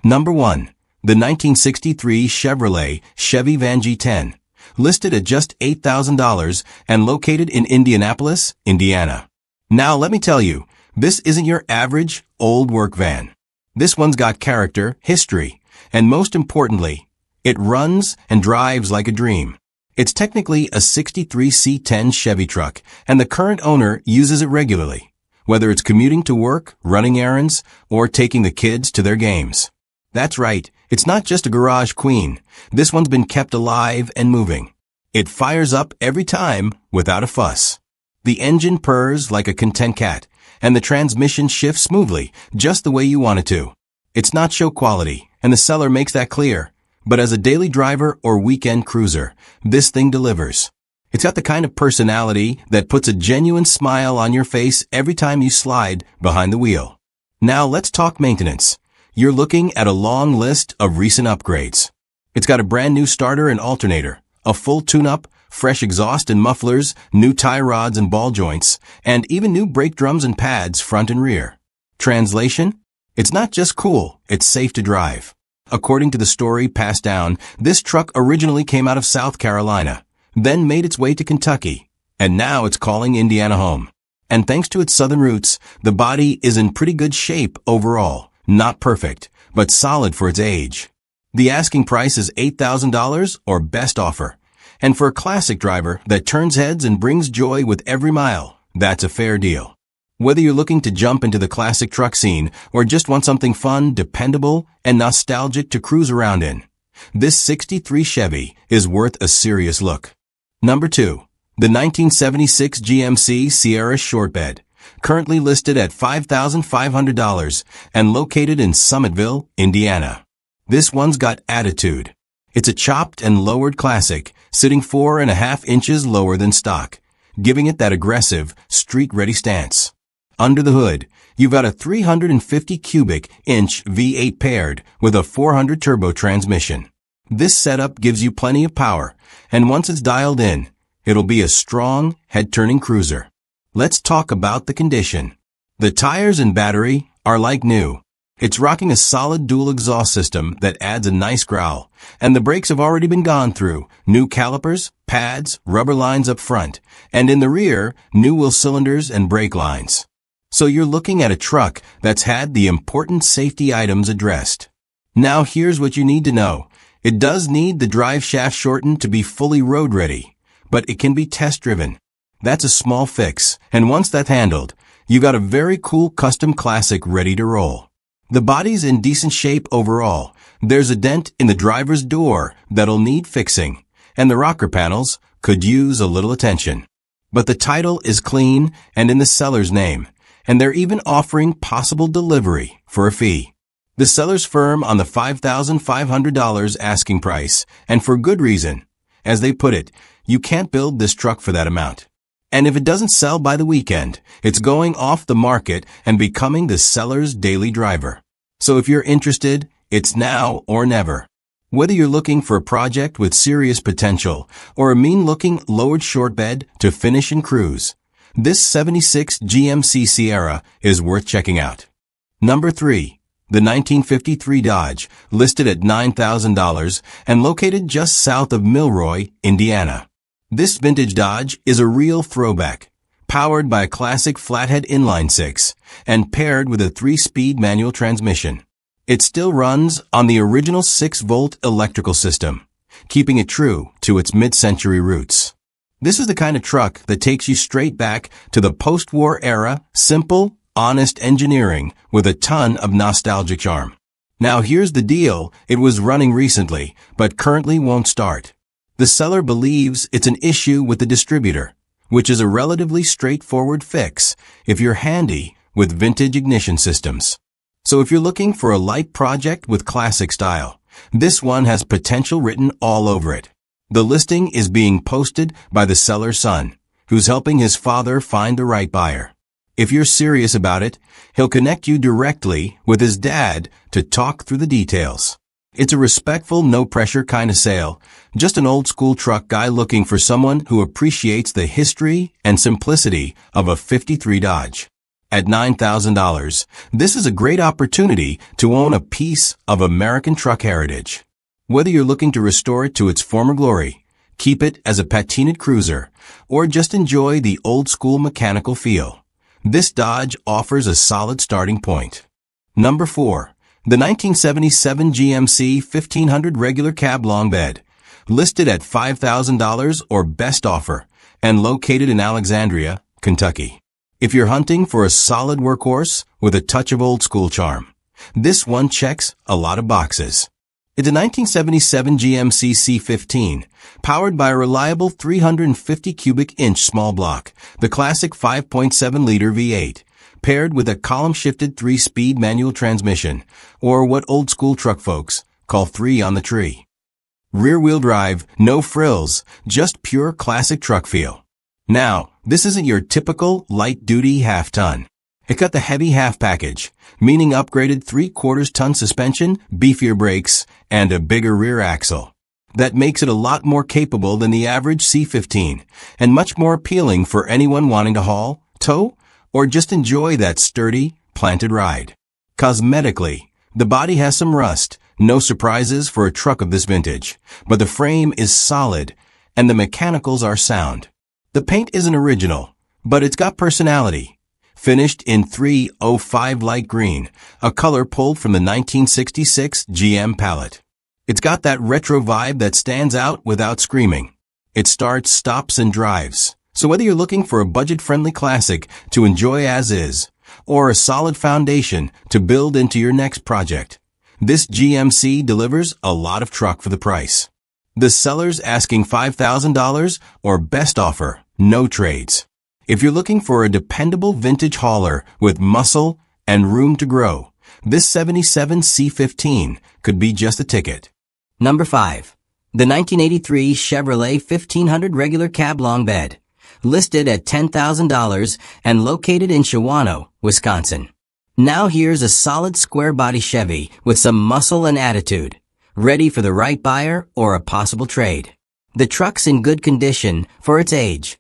Number 1. The 1963 Chevrolet Chevy Van G10, listed at just $8,000 and located in Indianapolis, Indiana. Now let me tell you, this isn't your average, old work van. This one's got character, history, and most importantly, it runs and drives like a dream. It's technically a 63 C10 Chevy truck, and the current owner uses it regularly, whether it's commuting to work, running errands, or taking the kids to their games. That's right, it's not just a garage queen. This one's been kept alive and moving. It fires up every time without a fuss. The engine purrs like a content cat, and the transmission shifts smoothly, just the way you want it to. It's not show quality, and the seller makes that clear. But as a daily driver or weekend cruiser, this thing delivers. It's got the kind of personality that puts a genuine smile on your face every time you slide behind the wheel. Now let's talk maintenance. You're looking at a long list of recent upgrades. It's got a brand new starter and alternator, a full tune-up, fresh exhaust and mufflers, new tie rods and ball joints, and even new brake drums and pads front and rear. Translation? It's not just cool, it's safe to drive. According to the story passed down, this truck originally came out of South Carolina, then made its way to Kentucky, and now it's calling Indiana home. And thanks to its southern roots, the body is in pretty good shape overall. Not perfect, but solid for its age. The asking price is $8,000 or best offer. And for a classic driver that turns heads and brings joy with every mile, that's a fair deal. Whether you're looking to jump into the classic truck scene or just want something fun, dependable, and nostalgic to cruise around in, this 63 Chevy is worth a serious look. Number 2. The 1976 GMC Sierra Shortbed, currently listed at $5,500 and located in Summitville, Indiana. This one's got attitude. It's a chopped and lowered classic, sitting 4.5 inches lower than stock, giving it that aggressive, street-ready stance. Under the hood, you've got a 350 cubic inch V8 paired with a 400 turbo transmission. This setup gives you plenty of power, and once it's dialed in, it'll be a strong, head-turning cruiser. Let's talk about the condition. The tires and battery are like new. It's rocking a solid dual exhaust system that adds a nice growl, and the brakes have already been gone through. New calipers, pads, rubber lines up front, and in the rear, new wheel cylinders and brake lines. So you're looking at a truck that's had the important safety items addressed. Now here's what you need to know. It does need the drive shaft shortened to be fully road ready, but it can be test driven. That's a small fix, and once that's handled, you've got a very cool custom classic ready to roll. The body's in decent shape overall. There's a dent in the driver's door that'll need fixing, and the rocker panels could use a little attention. But the title is clean and in the seller's name, and they're even offering possible delivery for a fee. The seller's firm on the $5,500 asking price, and for good reason. As they put it, you can't build this truck for that amount. And if it doesn't sell by the weekend, it's going off the market and becoming the seller's daily driver. So if you're interested, it's now or never. Whether you're looking for a project with serious potential or a mean-looking lowered shortbed to finish and cruise, this 76 GMC Sierra is worth checking out. Number 3. The 1953 Dodge, listed at $9,000 and located just south of Milroy, Indiana. This vintage Dodge is a real throwback, powered by a classic flathead inline-six and paired with a 3-speed manual transmission. It still runs on the original 6-volt electrical system, keeping it true to its mid-century roots. This is the kind of truck that takes you straight back to the post-war era, simple, honest engineering with a ton of nostalgic charm. Now here's the deal, it was running recently, but currently won't start. The seller believes it's an issue with the distributor, which is a relatively straightforward fix if you're handy with vintage ignition systems. So if you're looking for a light project with classic style, this one has potential written all over it. The listing is being posted by the seller's son, who's helping his father find the right buyer. If you're serious about it, he'll connect you directly with his dad to talk through the details. It's a respectful, no-pressure kind of sale, just an old-school truck guy looking for someone who appreciates the history and simplicity of a '53 Dodge. At $9,000, this is a great opportunity to own a piece of American truck heritage. Whether you're looking to restore it to its former glory, keep it as a patinaed cruiser, or just enjoy the old-school mechanical feel, this Dodge offers a solid starting point. Number 4. The 1977 GMC 1500 regular cab long bed, listed at $5,000 or best offer, and located in Alexandria, Kentucky. If you're hunting for a solid workhorse with a touch of old-school charm, this one checks a lot of boxes. It's a 1977 GMC C15, powered by a reliable 350 cubic inch small block, the classic 5.7-liter V8, paired with a column-shifted 3-speed manual transmission, or what old-school truck folks call 3 on the tree. Rear-wheel drive, no frills, just pure classic truck feel. Now, this isn't your typical light-duty half-ton. It got the heavy half package, meaning upgraded 3/4 ton suspension, beefier brakes, and a bigger rear axle. That makes it a lot more capable than the average C15, and much more appealing for anyone wanting to haul, tow, or just enjoy that sturdy, planted ride. Cosmetically, the body has some rust, no surprises for a truck of this vintage, but the frame is solid, and the mechanicals are sound. The paint isn't original, but it's got personality. Finished in 305 light green, a color pulled from the 1966 GM palette. It's got that retro vibe that stands out without screaming. It starts, stops, and drives. So whether you're looking for a budget-friendly classic to enjoy as is, or a solid foundation to build into your next project, this GMC delivers a lot of truck for the price. The seller's asking $5,000 or best offer, no trades. If you're looking for a dependable vintage hauler with muscle and room to grow, this 77 C15 could be just a ticket. Number 5. The 1983 Chevrolet 1500 regular cab long bed, listed at $10,000 and located in Shawano, Wisconsin. Now here's a solid square body Chevy with some muscle and attitude, ready for the right buyer or a possible trade. The truck's in good condition for its age,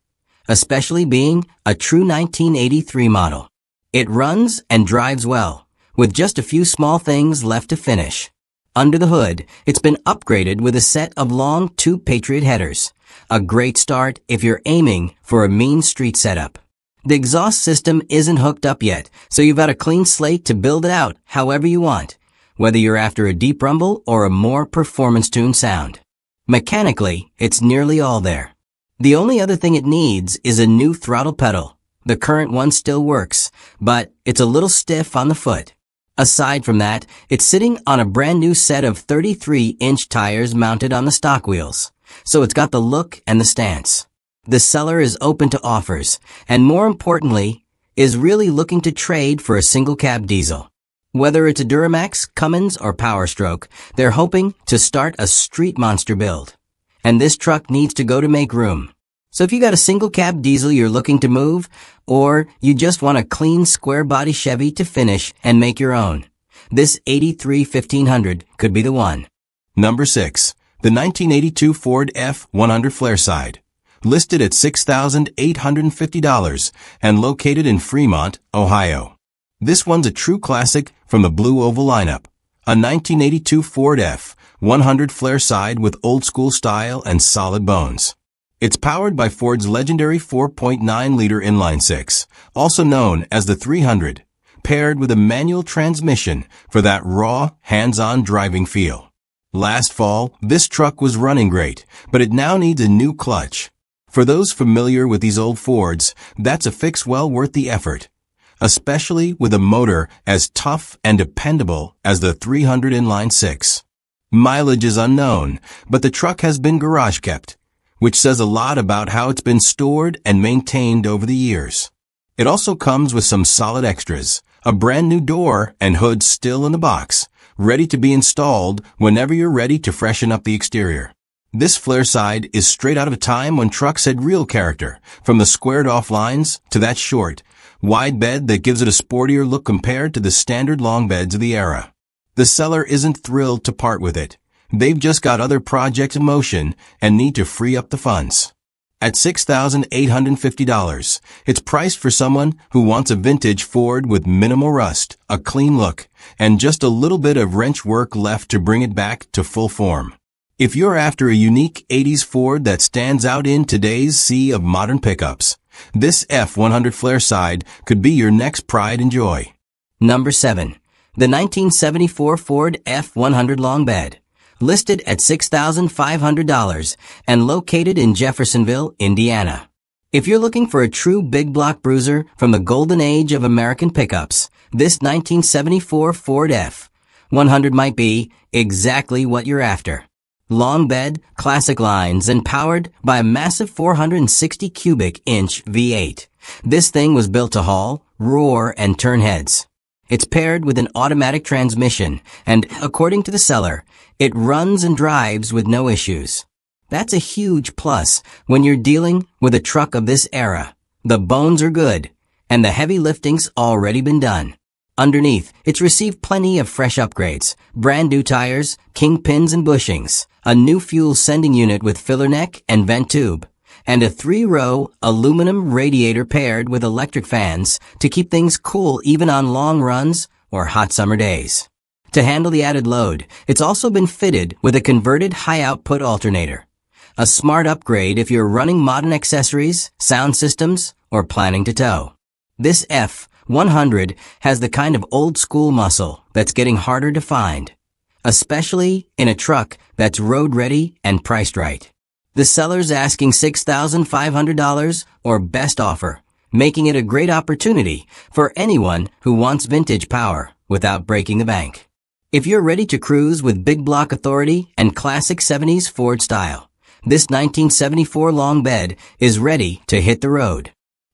especially being a true 1983 model. It runs and drives well, with just a few small things left to finish. Under the hood, it's been upgraded with a set of long tube Patriot headers, a great start if you're aiming for a mean street setup. The exhaust system isn't hooked up yet, so you've got a clean slate to build it out however you want, whether you're after a deep rumble or a more performance-tuned sound. Mechanically, it's nearly all there. The only other thing it needs is a new throttle pedal. The current one still works, but it's a little stiff on the foot. Aside from that, it's sitting on a brand new set of 33-inch tires mounted on the stock wheels, so it's got the look and the stance. The seller is open to offers, and more importantly, is really looking to trade for a single cab diesel. Whether it's a Duramax, Cummins, or Power Stroke, they're hoping to start a street monster build. And this truck needs to go to make room. So if you got a single cab diesel you're looking to move, or you just want a clean square body Chevy to finish and make your own, this 83 1500 could be the one. Number 6. The 1982 Ford F-100 Flairside, listed at $6,850 and located in Fremont, Ohio. This one's a true classic from the Blue Oval lineup, a 1982 Ford F-100 Flairside with old-school style and solid bones. It's powered by Ford's legendary 4.9-liter inline-six, also known as the 300, paired with a manual transmission for that raw, hands-on driving feel. Last fall, this truck was running great, but it now needs a new clutch. For those familiar with these old Fords, that's a fix well worth the effort, especially with a motor as tough and dependable as the 300 inline-six. Mileage is unknown, but the truck has been garage kept, which says a lot about how it's been stored and maintained over the years. It also comes with some solid extras, a brand new door and hood still in the box, ready to be installed whenever you're ready to freshen up the exterior. This Flairside is straight out of a time when trucks had real character, from the squared-off lines to that short, wide bed that gives it a sportier look compared to the standard long beds of the era. The seller isn't thrilled to part with it. They've just got other projects in motion and need to free up the funds. At $6,850, it's priced for someone who wants a vintage Ford with minimal rust, a clean look, and just a little bit of wrench work left to bring it back to full form. If you're after a unique 80s Ford that stands out in today's sea of modern pickups, this F100 Flare Side could be your next pride and joy. Number 7. The 1974 Ford F100 Long Bed. Listed at $6,500 and located in Jeffersonville, Indiana. If you're looking for a true big block bruiser from the golden age of American pickups, this 1974 Ford F100 might be exactly what you're after. Long bed, classic lines, and powered by a massive 460 cubic inch V8. This thing was built to haul, roar, and turn heads. It's paired with an automatic transmission, and according to the seller, it runs and drives with no issues. That's a huge plus when you're dealing with a truck of this era. The bones are good, and the heavy lifting's already been done. Underneath, it's received plenty of fresh upgrades, brand new tires, kingpins and bushings, a new fuel sending unit with filler neck and vent tube, and a 3-row aluminum radiator paired with electric fans to keep things cool even on long runs or hot summer days. To handle the added load, it's also been fitted with a converted high-output alternator. A smart upgrade if you're running modern accessories, sound systems, or planning to tow. This F100 has the kind of old-school muscle that's getting harder to find, especially in a truck that's road-ready and priced right. The seller's asking $6,500 or best offer, making it a great opportunity for anyone who wants vintage power without breaking the bank. If you're ready to cruise with big block authority and classic 70s Ford style, this 1974 long bed is ready to hit the road.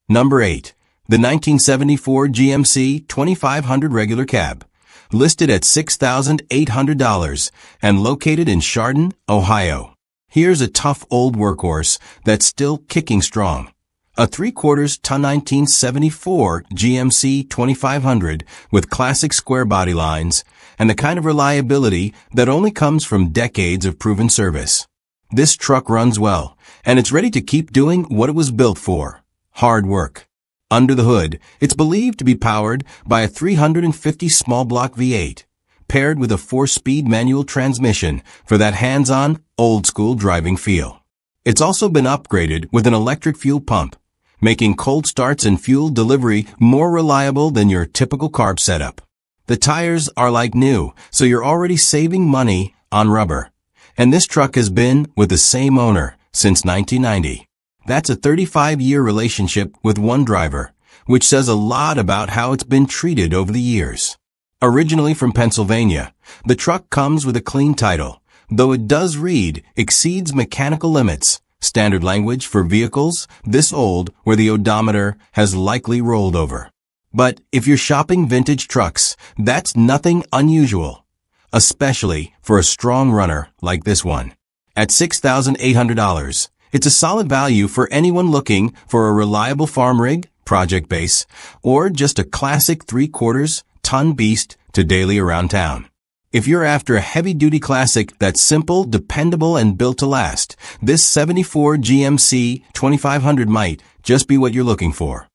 Number 8. The 1974 GMC 2500 regular cab. Listed at $6,800 and located in Chardon, Ohio. Here's a tough old workhorse that's still kicking strong. A 3/4-ton 1974 GMC 2500 with classic square body lines and the kind of reliability that only comes from decades of proven service. This truck runs well, and it's ready to keep doing what it was built for: hard work. Under the hood, it's believed to be powered by a 350 small block V8, paired with a 4-speed manual transmission for that hands-on, old-school driving feel. It's also been upgraded with an electric fuel pump, making cold starts and fuel delivery more reliable than your typical carb setup. The tires are like new, so you're already saving money on rubber. And this truck has been with the same owner since 1990. That's a 35-year relationship with one driver, which says a lot about how it's been treated over the years. Originally from Pennsylvania, the truck comes with a clean title, though it does read exceeds mechanical limits, standard language for vehicles this old where the odometer has likely rolled over. But if you're shopping vintage trucks, that's nothing unusual, especially for a strong runner like this one. At $6,800, it's a solid value for anyone looking for a reliable farm rig, project base, or just a classic 3/4-ton beast to daily around town. If you're after a heavy-duty classic that's simple, dependable, and built to last, this 74 GMC 2500 might just be what you're looking for.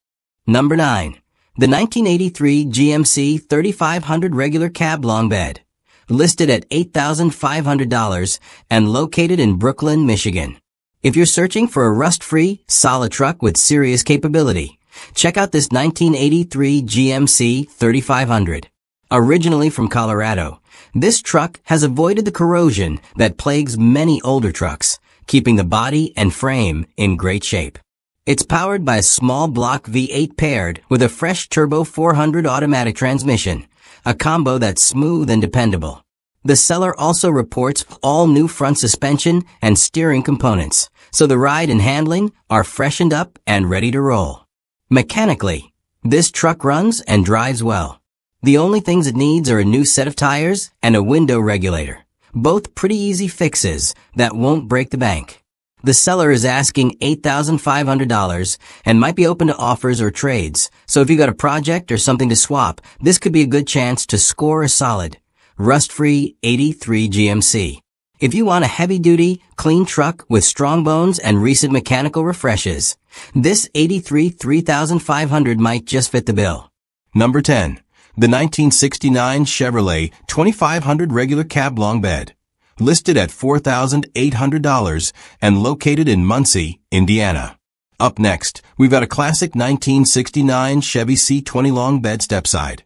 Number 9. The 1983 GMC 3500 regular cab long bed. Listed at $8,500 and located in Brooklyn, Michigan. If you're searching for a rust-free, solid truck with serious capability, check out this 1983 GMC 3500. Originally from Colorado, this truck has avoided the corrosion that plagues many older trucks, keeping the body and frame in great shape. It's powered by a small block V8 paired with a fresh turbo 400 automatic transmission, a combo that's smooth and dependable. The seller also reports all new front suspension and steering components, so the ride and handling are freshened up and ready to roll. Mechanically, this truck runs and drives well. The only things it needs are a new set of tires and a window regulator, both pretty easy fixes that won't break the bank. The seller is asking $8,500 and might be open to offers or trades, so if you got a project or something to swap, this could be a good chance to score a solid, rust-free 83 GMC. If you want a heavy-duty, clean truck with strong bones and recent mechanical refreshes, this 83 3500 might just fit the bill. Number 10. The 1969 Chevrolet 2500 regular cab long bed. Listed at $4,800 and located in Muncie, Indiana. Up next, we've got a classic 1969 Chevy C20 long bed stepside.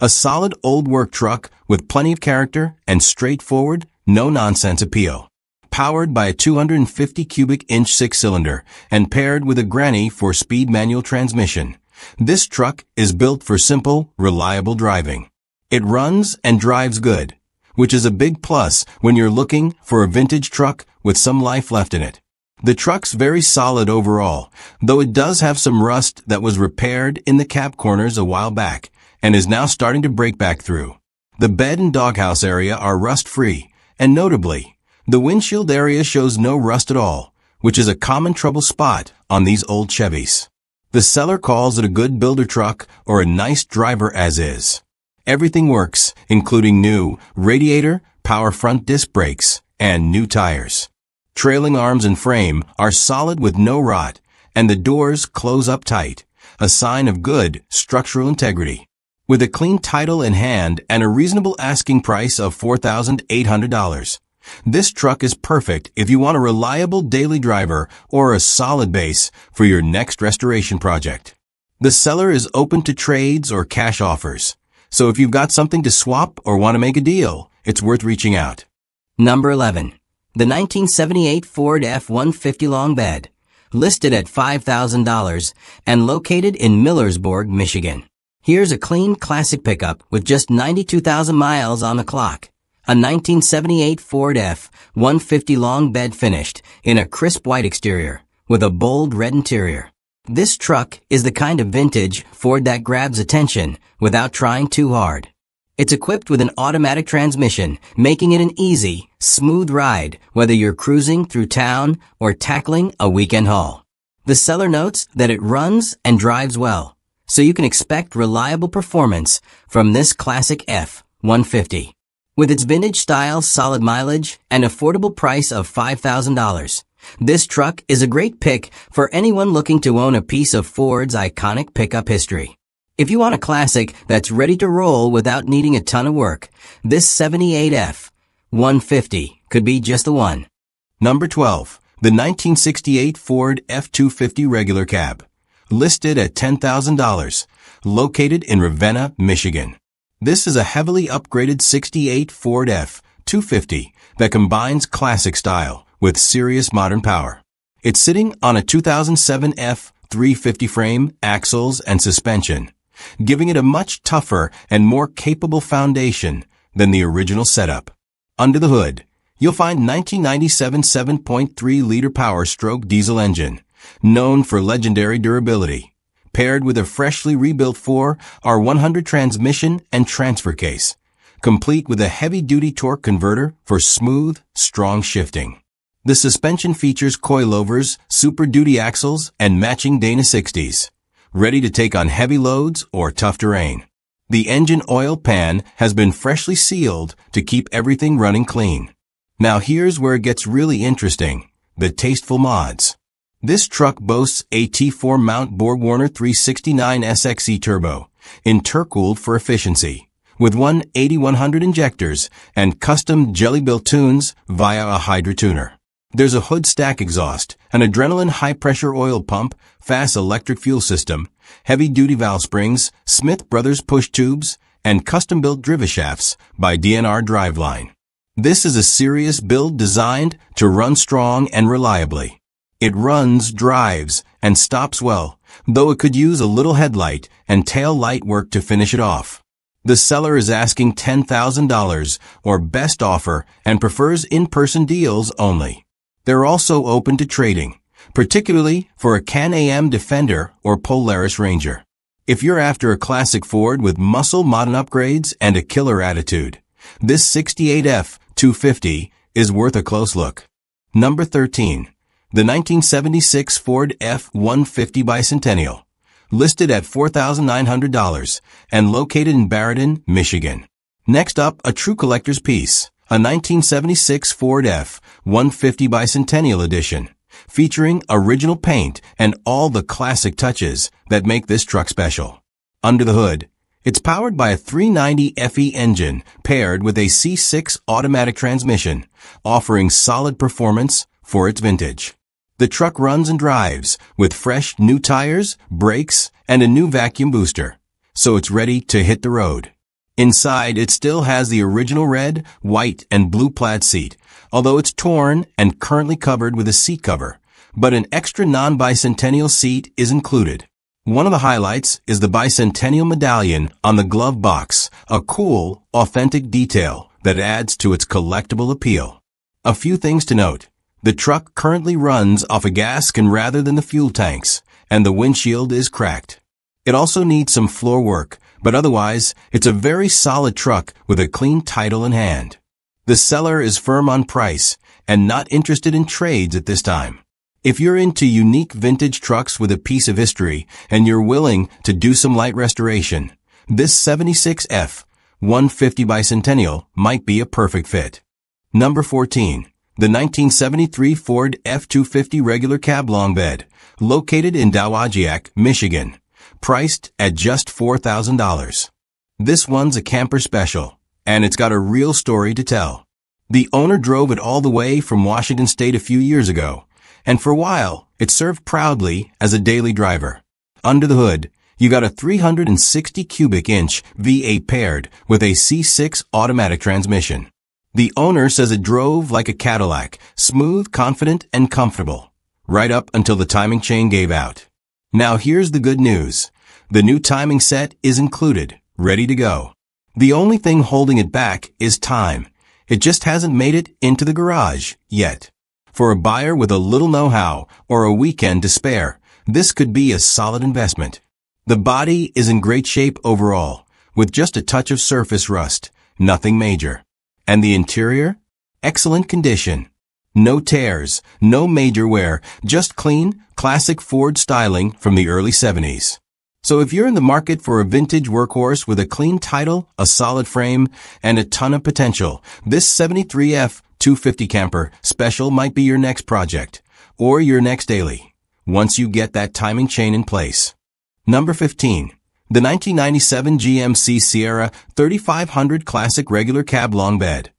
A solid old work truck with plenty of character and straightforward, no-nonsense appeal. Powered by a 250 cubic inch six-cylinder and paired with a granny four-speed manual transmission. This truck is built for simple, reliable driving. It runs and drives good, which is a big plus when you're looking for a vintage truck with some life left in it. The truck's very solid overall, though it does have some rust that was repaired in the cab corners a while back and is now starting to break back through. The bed and doghouse area are rust-free, and notably, the windshield area shows no rust at all, which is a common trouble spot on these old Chevys. The seller calls it a good builder truck or a nice driver as is. Everything works, including new radiator, power front disc brakes, and new tires. Trailing arms and frame are solid with no rot, and the doors close up tight, a sign of good structural integrity. With a clean title in hand and a reasonable asking price of $4,800, this truck is perfect if you want a reliable daily driver or a solid base for your next restoration project. The seller is open to trades or cash offers, so if you've got something to swap or want to make a deal, it's worth reaching out. Number 11. The 1978 Ford F-150 long bed, listed at $5,000 and located in Millersburg, Michigan. Here's a clean classic pickup with just 92,000 miles on the clock. A 1978 Ford F-150 long bed finished in a crisp white exterior with a bold red interior. This truck is the kind of vintage Ford that grabs attention without trying too hard. It's equipped with an automatic transmission, making it an easy, smooth ride whether you're cruising through town or tackling a weekend haul. The seller notes that it runs and drives well, so you can expect reliable performance from this classic F-150. With its vintage-style solid mileage and affordable price of $5,000, this truck is a great pick for anyone looking to own a piece of Ford's iconic pickup history. If you want a classic that's ready to roll without needing a ton of work, this 78 F-150 could be just the one. Number 12. The 1968 Ford F-250 regular cab. Listed at $10,000. Located in Ravenna, Michigan. This is a heavily upgraded 68 Ford F-250 that combines classic style with serious modern power. It's sitting on a 2007 F-350 frame, axles, and suspension, giving it a much tougher and more capable foundation than the original setup. Under the hood, you'll find 1997 7.3-liter Power-Stroke diesel engine, known for legendary durability, paired with a freshly rebuilt 4R100 transmission and transfer case, complete with a heavy-duty torque converter for smooth, strong shifting. The suspension features coilovers, Super Duty axles, and matching Dana 60s, ready to take on heavy loads or tough terrain. The engine oil pan has been freshly sealed to keep everything running clean. Now here's where it gets really interesting, the tasteful mods. This truck boasts a T4 mount BorgWarner 369 SXE turbo, intercooled for efficiency, with 8100 injectors and custom jelly-built tunes via a Hydra tuner. There's a hood stack exhaust, an adrenaline high-pressure oil pump, fast electric fuel system, heavy-duty valve springs, Smith Brothers push tubes, and custom-built driveshafts by DNR Driveline. This is a serious build designed to run strong and reliably. It runs, drives, and stops well, though it could use a little headlight and tail light work to finish it off. The seller is asking $10,000 or best offer and prefers in-person deals only. They're also open to trading, particularly for a Can-Am Defender or Polaris Ranger. If you're after a classic Ford with muscle modern upgrades and a killer attitude, this 68 F-250 is worth a close look. Number 13. The 1976 Ford F-150 Bicentennial, listed at $4,900 and located in Barrington, Michigan. Next up, a true collector's piece, a 1976 Ford F-150 Bicentennial Edition, featuring original paint and all the classic touches that make this truck special. Under the hood, it's powered by a 390 FE engine paired with a C6 automatic transmission, offering solid performance for its vintage. The truck runs and drives with fresh new tires, brakes, and a new vacuum booster, so it's ready to hit the road. Inside, it still has the original red, white, and blue plaid seat, although it's torn and currently covered with a seat cover, but an extra non-bicentennial seat is included. One of the highlights is the bicentennial medallion on the glove box, a cool, authentic detail that adds to its collectible appeal. A few things to note. The truck currently runs off a gas can rather than the fuel tanks, and the windshield is cracked. It also needs some floor work, but otherwise, it's a very solid truck with a clean title in hand. The seller is firm on price and not interested in trades at this time. If you're into unique vintage trucks with a piece of history and you're willing to do some light restoration, this 76 F-150 Bicentennial might be a perfect fit. Number 14. The 1973 Ford F-250 regular cab long bed, located in Dowagiac, Michigan, priced at just $4,000. This one's a camper special, and it's got a real story to tell. The owner drove it all the way from Washington State a few years ago, and for a while, it served proudly as a daily driver. Under the hood, you got a 360 cubic inch V8 paired with a C6 automatic transmission. The owner says it drove like a Cadillac, smooth, confident, and comfortable, right up until the timing chain gave out. Now here's the good news. The new timing set is included, ready to go. The only thing holding it back is time. It just hasn't made it into the garage yet. For a buyer with a little know-how or a weekend to spare, this could be a solid investment. The body is in great shape overall, with just a touch of surface rust, nothing major. And the interior? Excellent condition. No tears, no major wear, just clean, classic Ford styling from the early 70s. So if you're in the market for a vintage workhorse with a clean title, a solid frame, and a ton of potential, this 73 F-250 camper special might be your next project, or your next daily, once you get that timing chain in place. Number 15. The 1997 GMC Sierra 3500 Classic Regular Cab Long Bed,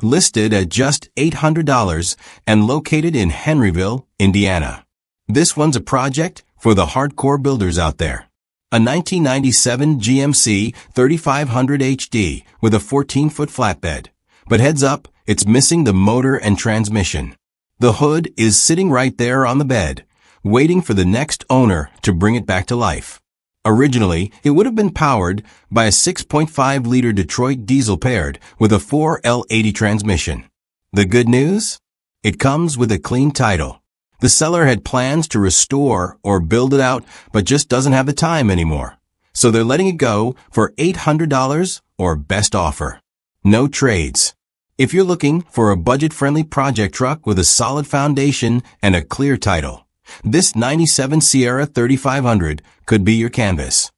listed at just $800 and located in Henryville, Indiana. This one's a project for the hardcore builders out there. A 1997 GMC 3500 HD with a 14-foot flatbed. But heads up, it's missing the motor and transmission. The hood is sitting right there on the bed, waiting for the next owner to bring it back to life. Originally, it would have been powered by a 6.5-liter Detroit diesel paired with a 4L80 transmission. The good news? It comes with a clean title. The seller had plans to restore or build it out, but just doesn't have the time anymore. So they're letting it go for $800 or best offer. No trades. If you're looking for a budget-friendly project truck with a solid foundation and a clear title, this 97 Sierra 3500 could be your canvas.